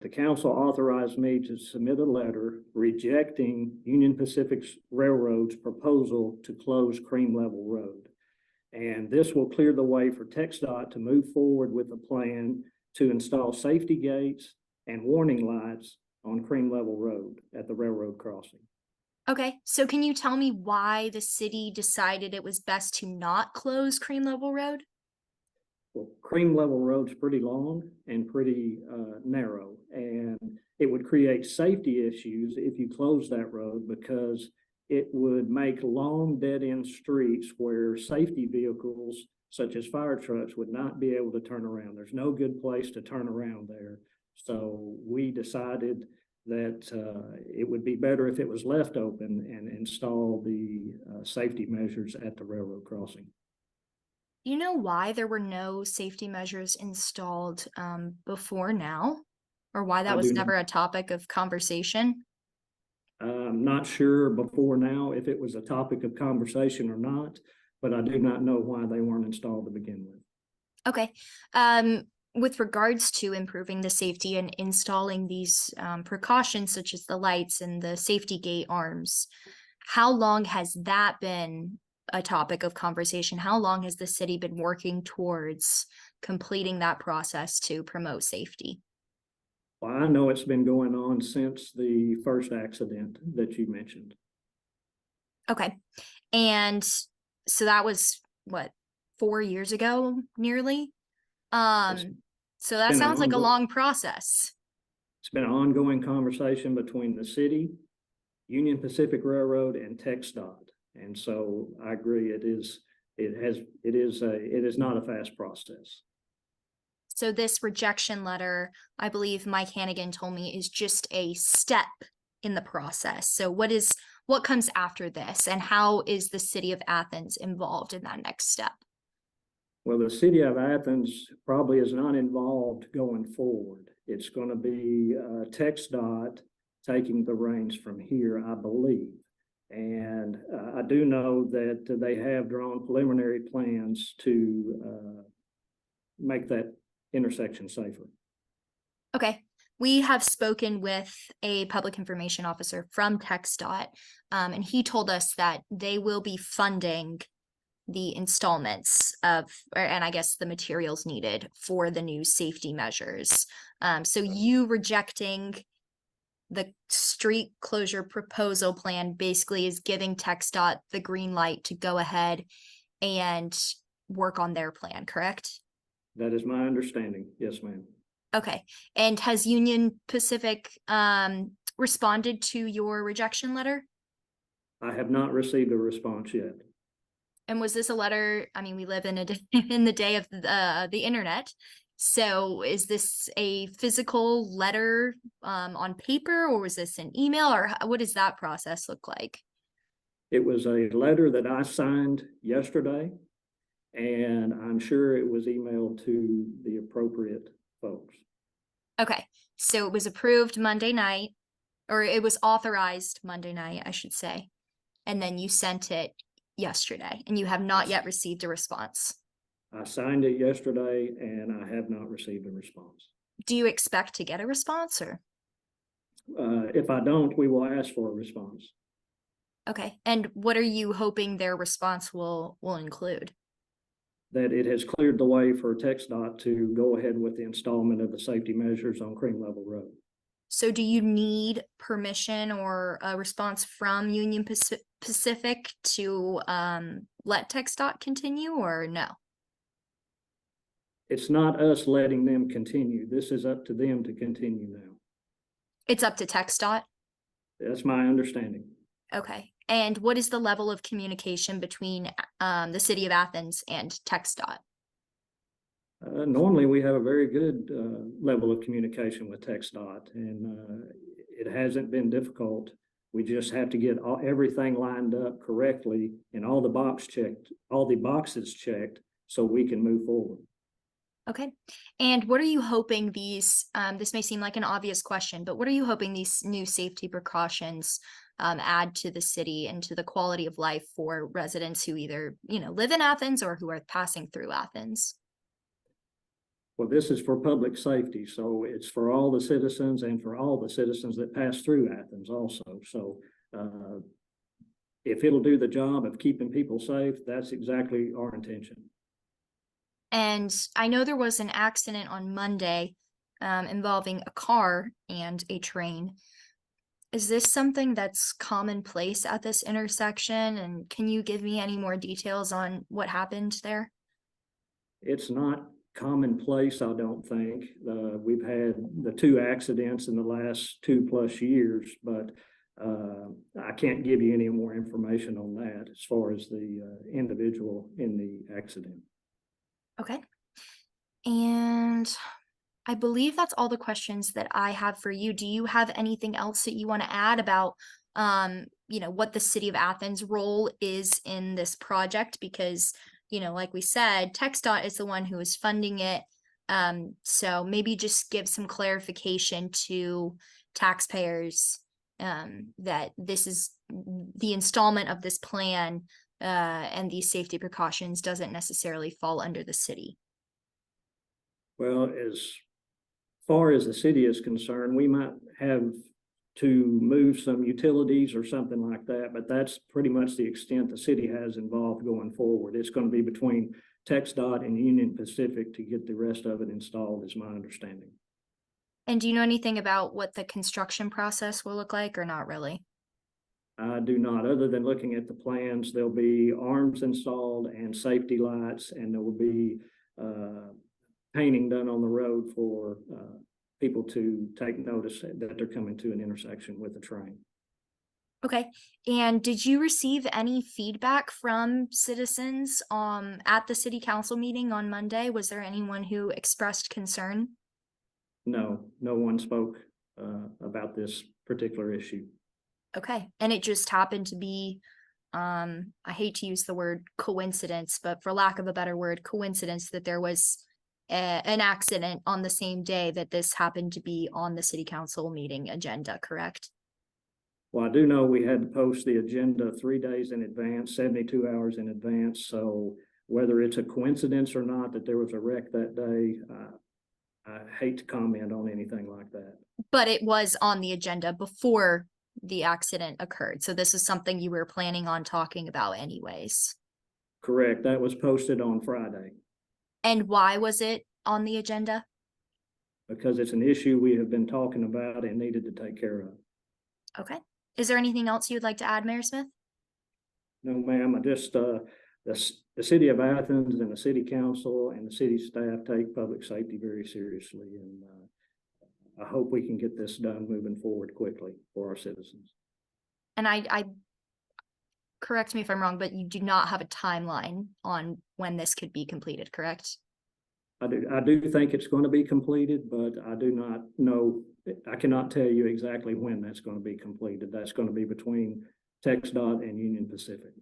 the council authorized me to submit a letter rejecting Union Pacific Railroad's proposal to close Cream Level Road. And this will clear the way for TxDOT to move forward with a plan to install safety gates and warning lights on Cream Level Road at the railroad crossing. Okay, so can you tell me why the city decided it was best to not close Cream Level Road? Well, Cream Level Road's pretty long and pretty narrow, and it would create safety issues if you close that road, because it would make long dead-end streets where safety vehicles such as fire trucks would not be able to turn around. There's no good place to turn around there. So we decided that it would be better if it was left open and install the safety measures at the railroad crossing. Do you know why there were no safety measures installed before now? Or why that was never a topic of conversation? I'm not sure before now if it was a topic of conversation or not, but I do not know why they weren't installed to begin with. Okay. With regards to improving the safety and installing these precautions, such as the lights and the safety gate arms, how long has that been a topic of conversation? How long has the city been working towards completing that process to promote safety? Well, I know it's been going on since the first accident that you mentioned. Okay. And so that was what, 4 years ago, nearly? So that sounds like a long process. It's been an ongoing conversation between the city, Union Pacific Railroad, and TxDOT. And so I agree, it is not a fast process. So this rejection letter, I believe Mike Hannigan told me, is just a step in the process. So what comes after this, and how is the city of Athens involved in that next step? Well, the city of Athens probably is not involved going forward. It's going to be TxDOT taking the reins from here, I believe. And I do know that they have drawn preliminary plans to make that intersection safer. Okay. We have spoken with a public information officer from TxDOT, and he told us that they will be funding the installments of, and I guess the materials needed for the new safety measures. So you rejecting the street closure proposal plan basically is giving TxDOT the green light to go ahead and work on their plan, correct? That is my understanding. Yes, ma'am. Okay. And has Union Pacific responded to your rejection letter? I have not received a response yet. And was this a letter? I mean, we live in in the day of the internet. So is this a physical letter on paper, or was this an email, or what does that process look like? It was a letter that I signed yesterday, and I'm sure it was emailed to the appropriate folks. Okay. So it was approved Monday night, or it was authorized Monday night, I should say. And then you sent it yesterday, and you have not yet received a response. I signed it yesterday, and I have not received a response. Do you expect to get a response, or? If I don't, we will ask for a response. Okay. And what are you hoping their response will include? That it has cleared the way for TxDOT to go ahead with the installment of the safety measures on Cream Level Road. So do you need permission or a response from Union Pacific to let TxDOT continue, or no? It's not us letting them continue. This is up to them to continue now. It's up to TxDOT? That's my understanding. Okay. And what is the level of communication between the city of Athens and TxDOT? Normally, we have a very good level of communication with TxDOT, and it hasn't been difficult. We just have to get everything lined up correctly and all the boxes checked, so we can move forward. Okay. And what are you hoping these, this may seem like an obvious question, but what are you hoping these new safety precautions add to the city and to the quality of life for residents who either, live in Athens or who are passing through Athens? Well, this is for public safety, so it's for all the citizens and for all the citizens that pass through Athens also. So if it'll do the job of keeping people safe, that's exactly our intention. And I know there was an accident on Monday involving a car and a train. Is this something that's commonplace at this intersection? And can you give me any more details on what happened there? It's not commonplace, I don't think. We've had the 2 accidents in the last 2+ years, but I can't give you any more information on that as far as the individual in the accident. Okay. And I believe that's all the questions that I have for you. Do you have anything else that you want to add about, what the city of Athens' role is in this project? Because, like we said, TxDOT is the one who is funding it. So maybe just give some clarification to taxpayers that this is the installment of this plan and these safety precautions doesn't necessarily fall under the city. Well, as far as the city is concerned, we might have to move some utilities or something like that, but that's pretty much the extent the city has involved going forward. It's going to be between TxDOT and Union Pacific to get the rest of it installed, is my understanding. And do you know anything about what the construction process will look like, or not really? I do not, other than looking at the plans. There'll be arms installed and safety lights, and there will be painting done on the road for people to take notice that they're coming to an intersection with a train. Okay. And did you receive any feedback from citizens at the city council meeting on Monday? Was there anyone who expressed concern? No, no one spoke about this particular issue. Okay. And it just happened to be, I hate to use the word coincidence, but for lack of a better word, coincidence that there was an accident on the same day that this happened to be on the city council meeting agenda, correct? Well, I do know we had to post the agenda 3 days in advance, 72 hours in advance. So whether it's a coincidence or not that there was a wreck that day, I hate to comment on anything like that. But it was on the agenda before the accident occurred. So this is something you were planning on talking about anyways. Correct. That was posted on Friday. And why was it on the agenda? Because it's an issue we have been talking about and needed to take care of. Okay. Is there anything else you'd like to add, Mayor Smith? No, ma'am. I just, the city of Athens and the city council and the city staff take public safety very seriously. And I hope we can get this done moving forward quickly for our citizens. And I correct me if I'm wrong, but you do not have a timeline on when this could be completed, correct? I do think it's going to be completed, but I do not know. I cannot tell you exactly when that's going to be completed. That's going to be between TxDOT and Union Pacific.